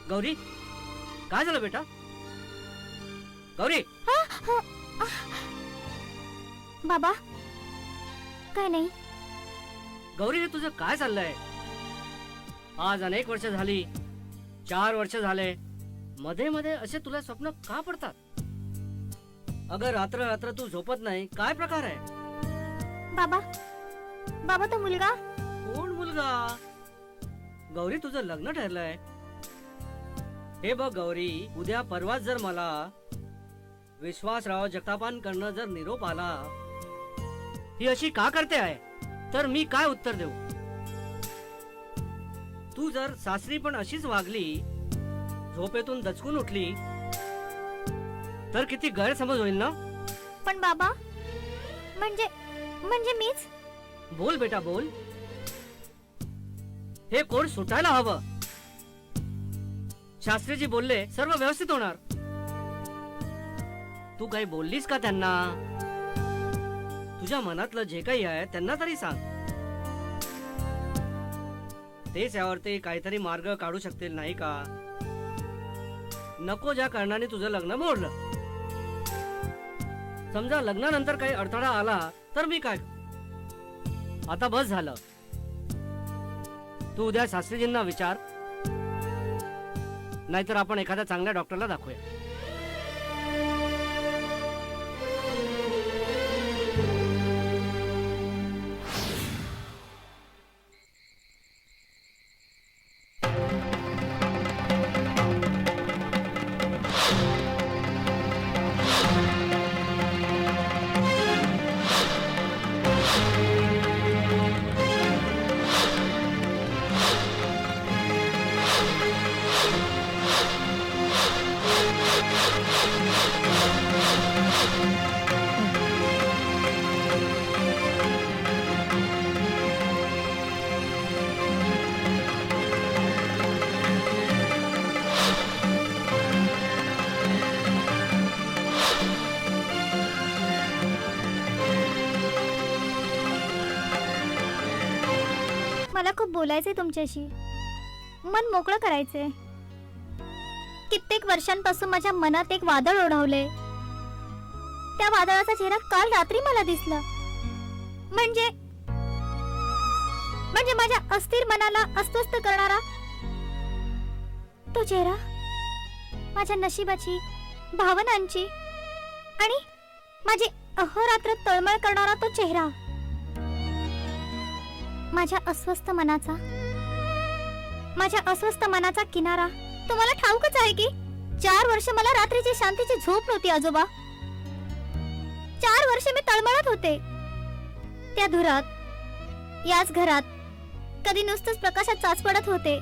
गौरी, काय झालं बेटा? गौरी. बाबा, काय नाही. गौरी, हे तुझं काय चाललंय? आज अनेक वर्ष झाली, 4 वर्ष झाले, मध्ये मध्ये असे तुला स्वप्न का पडतात? अगं रात्र रात्र तू झोपत नाही, काय प्रकार आहे? बाबा, बाबा तो मुलगा. कोण मुलगा? गौरी, तुझं लग्न ठरलंय. हे बघ गौरी, उद्या परवाच जर मला विश्वासराव जगतापांकडनं जर निरोप आला, ही अशी का करते आहे, तर मी काय उत्तर देऊ? तू जर सासरी पण अशीच वागली, झोपेतून दचकून उठली, तर किती गैरसमज होईल ना? पण बाबा, म्हणजे मीच. बोल बेटा, बोल. हे कोण सुटायला हवं. शास्त्रीजी बोलले सर्व व्यवस्थित होणार. तू काही बोललीस का त्यांना? तुझ्या मनातलं जे काही आहे त्यांना तरी सांग. तेच यावरती काहीतरी मार्ग काढू शकतील, नाही का? नको ज्या कारणाने तुझं लग्न मोडलं. समजा लग्नानंतर काही अडथळा आला तर मी काय? आता बस झालं. तू उद्या शास्त्रीजींना विचार, नाहीतर आपण एखाद्या चांगल्या डॉक्टरला दाखवूया. मला खूप बोलायचंय तुमच्याशी, मन मोकळं करायचंय. कित्येक वर्षांपासून माझ्या मनात एक वादळ ओढवले. त्या वादळाचा चेहरा काल रात्री मला दिसला. म्हणजे माझ्या अस्थिर मनाला अस्वस्थ करणारा तो चेहरा, माझ्या नशिबाची, भावनांची आणि माझी अहोरात्र तळमळ करणारा तो चेहरा. माझ्या अस्वस्थ मनाचा किनारा. तुम्हाला ठाऊकच आहे की 4 वर्ष मला रात्रीची शांतीची झोप नव्हती आजोबा. 4 वर्ष मी तळमळत होते. त्या धुरात, याच घरात कधी नुसतंच प्रकाशात चाच पडत होते.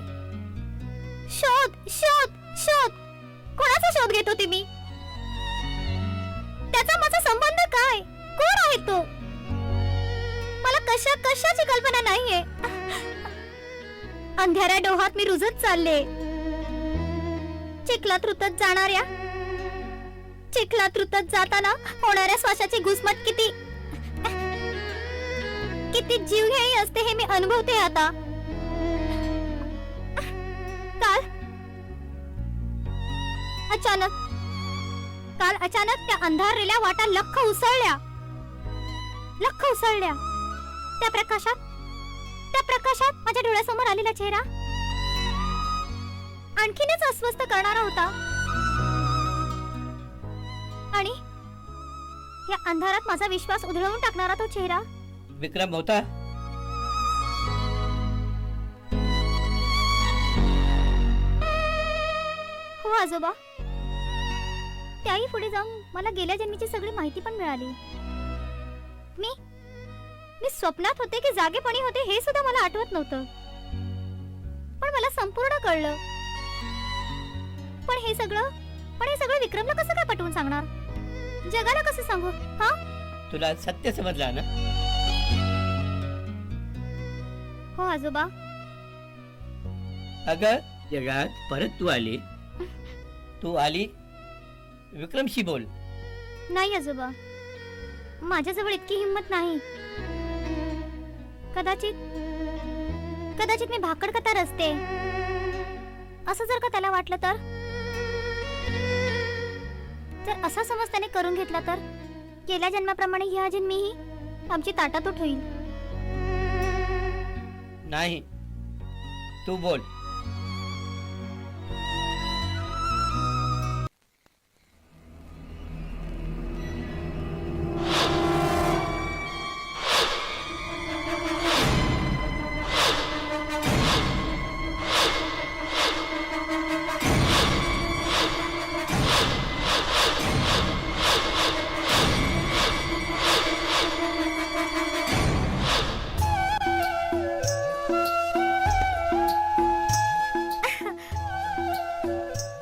शोध शोध शोध, कोणाचा शोध घेत होते मी? त्याचा माझा संबंध काय? कोण आहे तो? मला कशाची कल्पना नाहीये. अंधाऱ्या डोहात मी रुजत चालले. चिखलात रुतत जाताना होणाऱ्या श्वासाची घुसमट किती जीवघेणी असते हे मी अनुभवते आता. काल अचानक त्या अंधारलेल्या वाटा लख्ख उसळल्या. त्या प्रकाशात माझ्या डोळ्यासमोर आलेला चेहरा आणखीनच अस्वस्थ करणारा होता. आणि या अंधारात माझा विश्वास उधळवून टाकणारा तो चेहरा. विक्रम होता. हो आजोबा. त्याही पुढे जाऊन मला गेल्या जन्मीची सगळी माहिती पण मिळाली. मी स्वप्नात होते की जागेपणी होते हे सुद्धा मला आठवत नव्हतं. पण मला संपूर्ण कळलं. पण हे सगळं विक्रमला कसं काय पटवून सांगणार? जगाला कसं सांगू? हा, तुला सत्य समजलं ना? हो आजोबा. अगं जगात परत तू आली विक्रमशी बोल. नाही आजोबा, माझ्याजवळ इतकी हिंमत नाही. कदाचित मी भाकड कथा रचते. असं जर का त्याला वाटलं तर जर असा समज त्याने करून घेतला तर गेल्या जन्माप्रमाणे ह्या जन्मीही आमची ताटातूट होईल. नाही, तू बोल.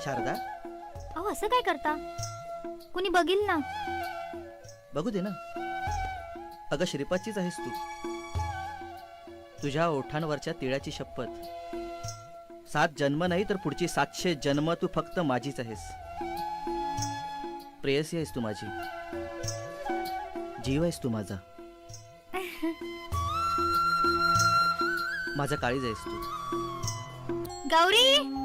शारदा, अहो असं काय करता? कुणी बघील ना. बघू दे ना. अगं श्रीपादचीच आहेस तू. तुझ्या ओठांवरच्या तिळाची शपथ. 7 जन्म नाही तर पुढची 700 जन्म तू फक्त माझीच आहेस. प्रेयसी आहेस तू माझी. जीव आहेस तू माझा. माझा काळीज आहेस तू. गौरी,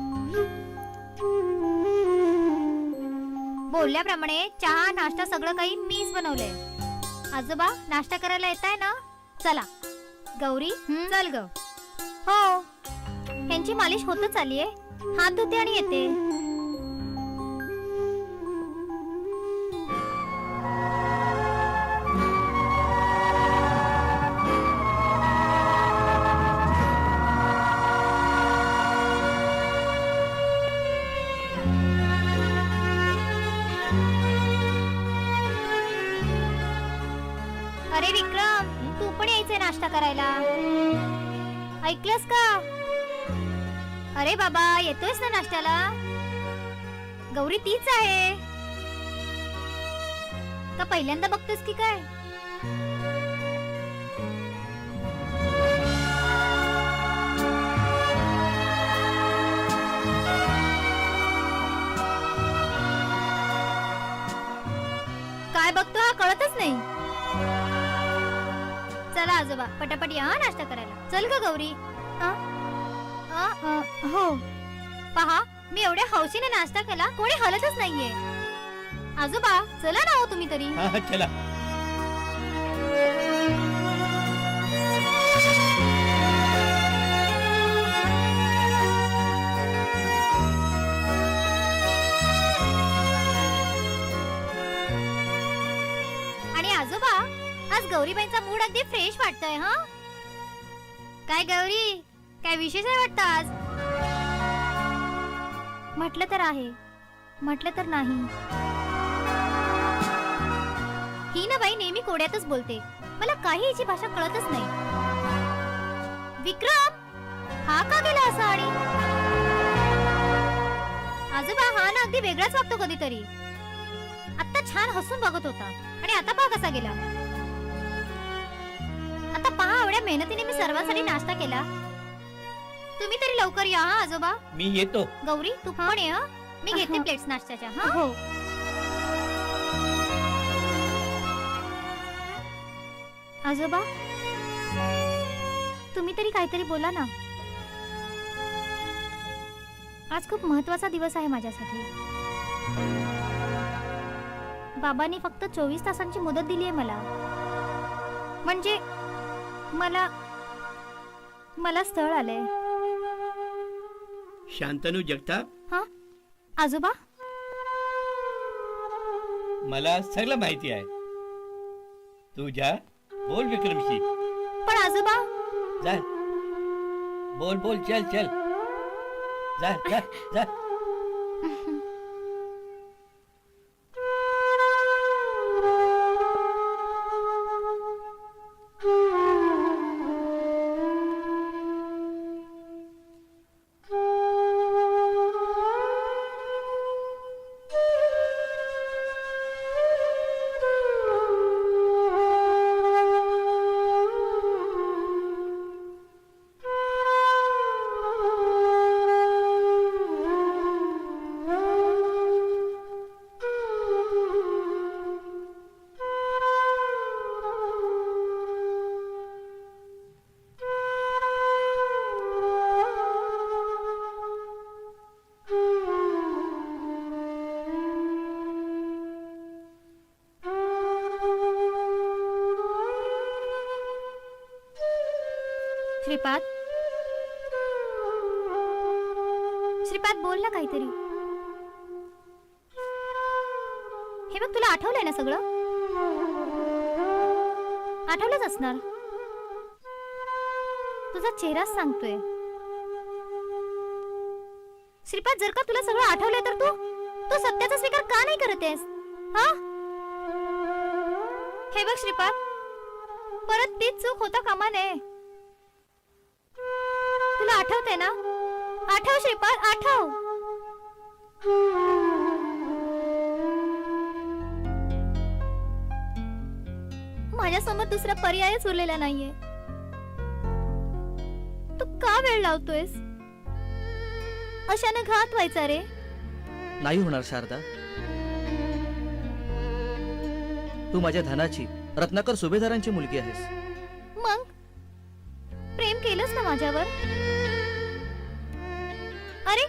बोलल्याप्रमाणे चहा नाश्ता सगळं काही मीच बनवलंय. आजोबा नाश्ता करायला येत आहे ना? चला. गौरी चल ग. हो, ह्यांची मालिश होतच आलीये. हात धुते आणि येते. अरे विक्रम, तू पण यायचंय नाश्ता करायला. ऐकलंस का? अरे बाबा, येतोयस ना नाश्त्याला? गौरी तीच आहे का? पहिल्यांदा बघतोस की काय? काय बघतो हा कळतच नाही. चला आजोबा, पटापट या नाश्ता करायला. चल ग गौरी. हो, पहा मी एवढ्या हौशीने नाश्ता केला, कोणी हलतच नाहीये. आजोबा चला ना हो तुम्ही तरी. हा, चला. आणि आजोबा, आज गौरीबाईंचा मूड अगदी फ्रेश वाटतोय. हा काय गौरी, काय विशेष आहे वाटतं आज? म्हटलं तर आहे, म्हटलं तर नाही. ही ना बाई नेहमी कोड्यातच बोलते. मला काही हिची भाषा कळतच नाही. विक्रम, हा का गेला असा? आणि आजोबा हा ना अगदी वेगळाच वागतो कधीतरी. आता छान हसून बघत होता आणि आता पहा कसा गेला. आता पहा, एवढ्या मेहनतीने मी सर्वांसाठी नाश्ता केला. तुम्ही तरी लवकर या हा आजोबा. मी येतो. गौरी तू पण ये. मी घेते प्लेट्स नाश्त्याच्या. हा हो. आजोबा, तुम्ही तरी काहीतरी बोला ना. आज खूप महत्वाचा दिवस आहे माझ्यासाठी. बाबांनी फक्त 24 तासांची मुदत दिली आहे मला. म्हणजे मला स्थळ आलंय. शांतनू जगताप, हा आजोबा? मला सगळं माहिती आहे. तू जा, बोल विक्रमशी. पण आजोबा, जा, बोल बोल, चल चल, जा जा जा. श्रीपाद, श्रीपाद बोल ना काहीतरी. हे बघ, तुला आठवलंय ना सगळं? आठवलंच असणार. तुझा चेहराच सांगतोय. श्रीपाद, जर का तुला सगळं आठवलंय तर तू सत्याचा स्वीकार का नाही करत आहेस? हा? हे बघ श्रीपाद, परत तीच चूक होता कामा नये. तुला आठवते ना? आठव श्रीपाद, आठव. माझ्यासमोर दुसरा पर्यायच उरलेला नाहीये. तू का वेळ लावतोयस? अशाने घात व्हायचा रे. नाही होणार शारदा. तू माझ्या धनाची, रत्नाकर सुभेदारांची मुलगी आहेस. मग प्रेम केलंस ना माझ्यावर? अरे,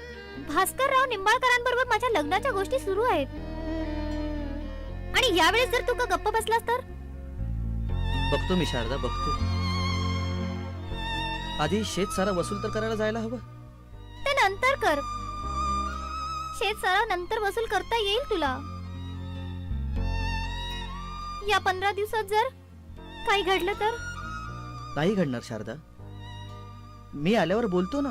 भास्करराव निंबाळकरांबरोबर माझ्या लग्नाच्या गोष्टी सुरू आहेत. आणि यावेळेस जर तू का गप्प बसलास तर? बघतो मी शारदा, बघतो. आधी शेत सारा वसूल तर करायला जायला हवं. ते नंतर कर. शेत सारा नंतर वसूल करता येईल तुला. या 15 दिवसात जर काही घडलं तर? नाही घडणार शारदा. मी आल्यावर बोलतो ना.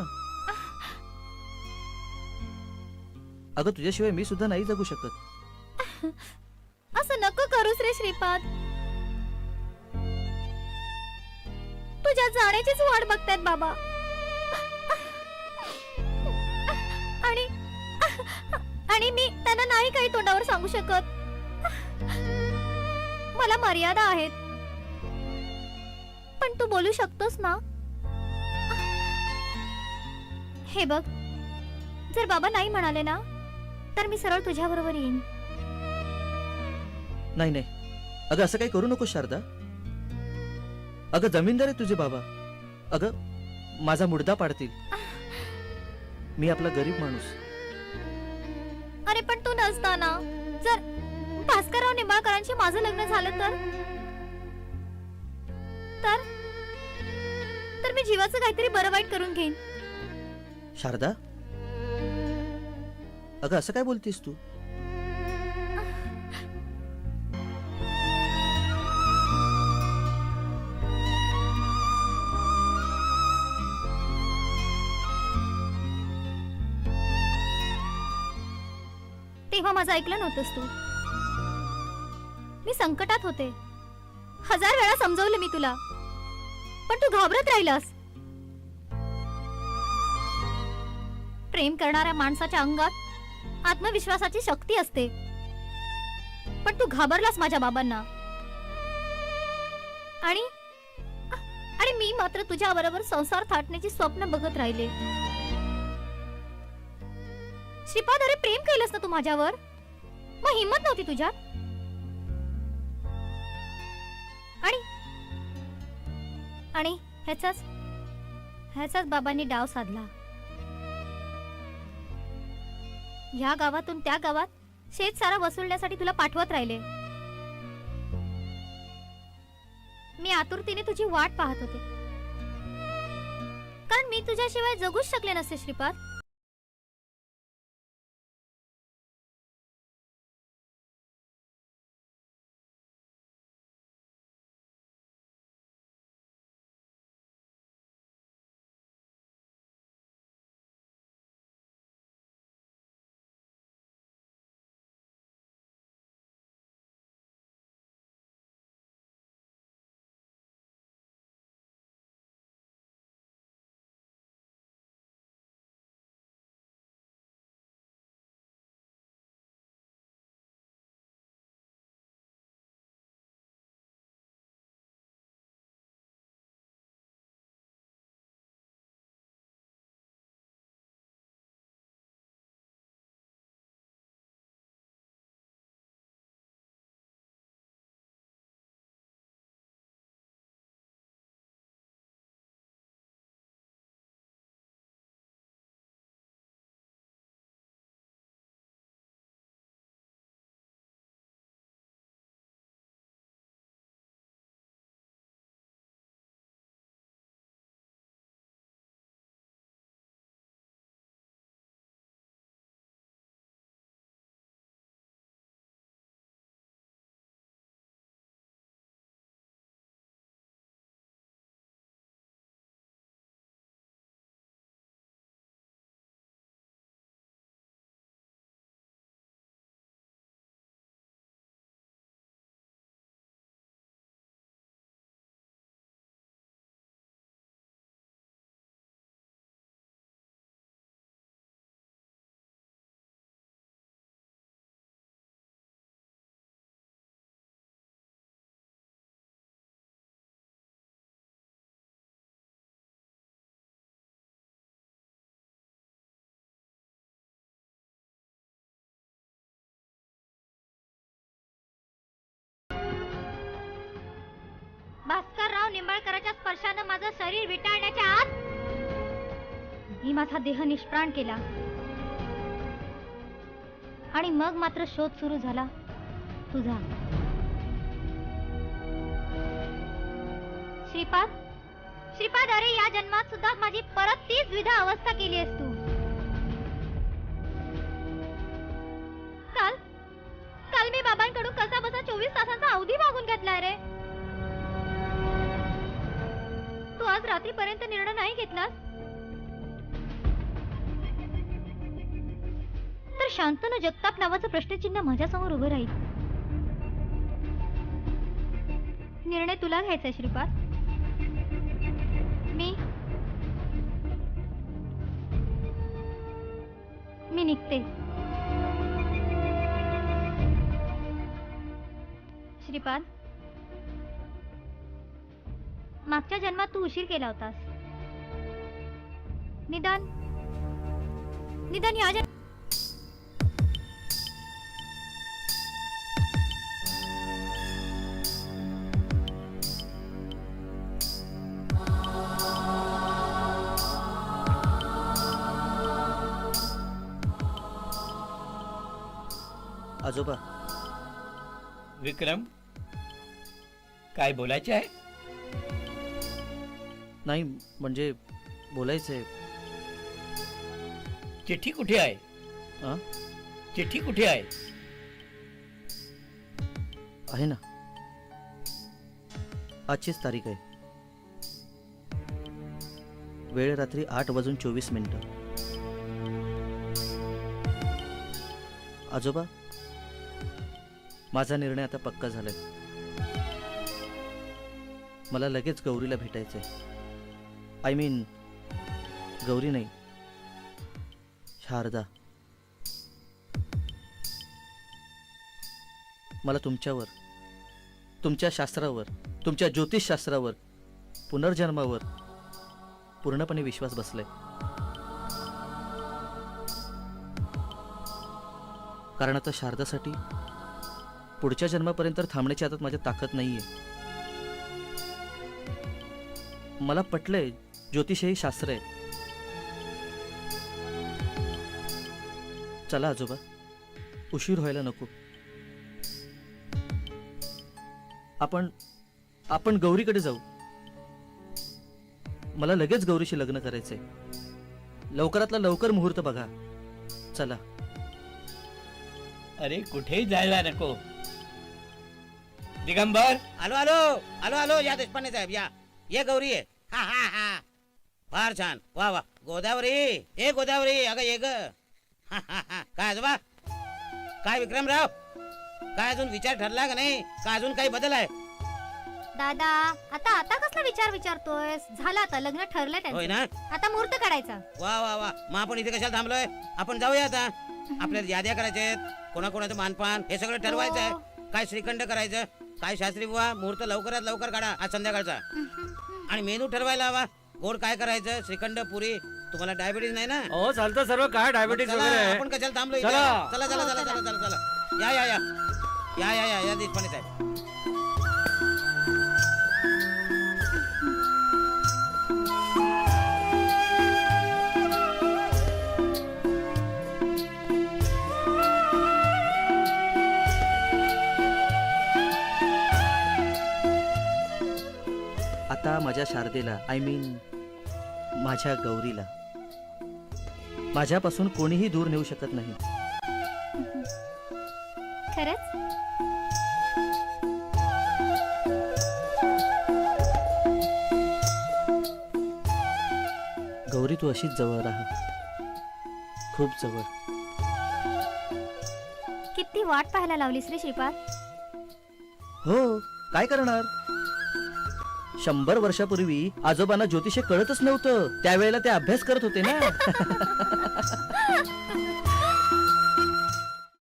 अगं, तुझ्याशिवाय मी सुद्धा नाही जगू शकत. असं नको करूस रे श्रीपाद. तुझ्या जाण्याचीच वाट बघतायत बाबा. आणि आणि मी त्यांना नाही काही तोंडावर सांगू शकत. मला मर्यादा आहेत. पण तू बोलू शकतोस ना? हे बघ, जर बाबा नाही म्हणाले ना, तर मी सरळ तुझ्या बरोबर येईन. नाही नाही, अगं असं काही करू नको शारदा. अगं, जमीनदार आहे तुझे बाबा. अगं, माझा मुडदा पाडतील. मी आपला गरीब माणूस. अरे पण तू नसताना जर भास्करराव निंबाळकरांशी माझं लग्न झालं तर तर तर मी जीवाचं काहीतरी बरं वाईट करून घेईन. शारदा, अगं असं काय बोलतीस तू? तेव्हा माझं ऐकलं नव्हतंस तू. मी संकटात होते. 1000 वेळा समजवलं मी तुला, पण तू घाबरत राहिलास. प्रेम करणाऱ्या माणसाच्या अंगात आत्मविश्वासाची शक्ती असते, पण तू घाबरलास माझ्या बाबांना. आणि आणि मी मात्र तुझ्या बरोबर संसार थाटण्याची स्वप्न बघत राहिले. श्रीपाद, अरे प्रेम केलंस ना तू माझ्यावर, मग हिम्मत नव्हती तुझ्यात? आणि आणि ह्याचाच बाबांनी डाव साधला. या गावातून त्या गावात शेत सारा वसुलण्यासाठी तुला पाठवत राहिले. मी आतुरतेने तुझी वाट पाहत होते, कारण मी तुझ्याशिवाय जगूच शकले नसते श्रीपाद. भास्करराव निंबाळकरांच्या स्पर्शानं माझं शरीर विटाळण्याच्या आत मी माझा देह निष्प्राण केला आणि मग मात्र शोध सुरू झाला तुझा. श्रीपाद, श्रीपाद, अरे या जन्मात सुद्धा माझी परत तीच विधा अवस्था केली आहेस तू. काल काल मी बाबांकडून कसा बसा 24 तासांचा अवधी मागून घेतलाय रे. तू आज रात्रीपर्यंत निर्णय नाही घेतलास तर शांतनु जगताप नावाचं प्रश्नचिन्ह माझ्यासमोर उभं राहील. निर्णय तुला घ्यायचा श्रीपाद. मी निघते. श्रीपाद, मागच्या जन्मात तू उशीर केला होतास. निदान या आजोबा, विक्रम, काय बोलायचे आहे? नाही म्हणजे बोलायचंय. चिठ्ठी कुठे आहे? आ? चिठ्ठी कुठे आहे? आहे ना, आजचीच तारीख आहे. वेळ रात्री 8:24. आजोबा, माझा निर्णय आता पक्का झालाय. मला लगेच गौरीला भेटायचंय. आय मीन गौरी नाही, शारदा. मला तुमच्यावर, तुमच्या शास्त्रावर, तुमच्या ज्योतिषशास्त्रावर, पुनर्जन्मावर पूर्णपणे विश्वास बसलाय. कारण आता शारदासाठी पुढच्या जन्मापर्यंत थांबण्याची आता माझ्यात ताकद नाहीये. मला पटलंय ज्योतिष हे शास्त्र आहे. चला आजोबा, उशीर व्हायला नको. आपण गौरीकडे जाऊ. मला लगेच गौरीशी लग्न करायचंय. लवकरातला लवकर मुहूर्त बघा. चला. अरे कुठेही जायला नको. दिगंबर, आलो आलो आलो आलो. या देशपांडे साहेब या. ये गौरी आहे. हा हा हा, फार छान. वा वा. गोदावरी, ए गोदावरी, अगं ये ग. हा हा हा. काय आजोबा, काय विक्रमराव, काय अजून विचार ठरला का नाही? का अजून काही बदल आहे? दादा, आता कसला विचार विचारतोयस? झालं आता, लग्न ठरलंय होय त्यांचं. ना? आता मुहूर्त काढायचा. वा वा वा. मग आपण इथे कशाला थांबलोय? आपण जाऊया आता. आपल्याला याद्या करायच्या आहेत, कोणाकोणाचं मानपान हे सगळं ठरवायचं आहे. काय श्रीखंड करायचं, काय शास्त्री बुवा, मुहूर्त लवकरात लवकर काढा आज संध्याकाळचा. आणि मेनू ठरवायला हवा. गोड काय करायचं, श्रीखंड, पुरी. तुम्हाला डायबिटीज नाही ना? हो चालतं सर्व. काय डायबिटीज चला, वगैरे आपण कशाला थांबलो इथे? चला. चला चला चला चला चला चला. या या या या या या या देशपांडे साहेब. आता माझ्या शारदेला, आय मीन माझ्या गौरीला माझ्यापासून कोणीही दूर नेऊ शकत नाही. खरंच? गौरी, तू अशीच जवळ राहा, खूप जवळ. किती वाट पाहायला लावलीस रे श्रीपाद. हो, काय करणार. 100 वर्षापूर्वी आजोबांना ज्योतिष कळतच नव्हतं. त्यावेळेला ते अभ्यास करत होते ना.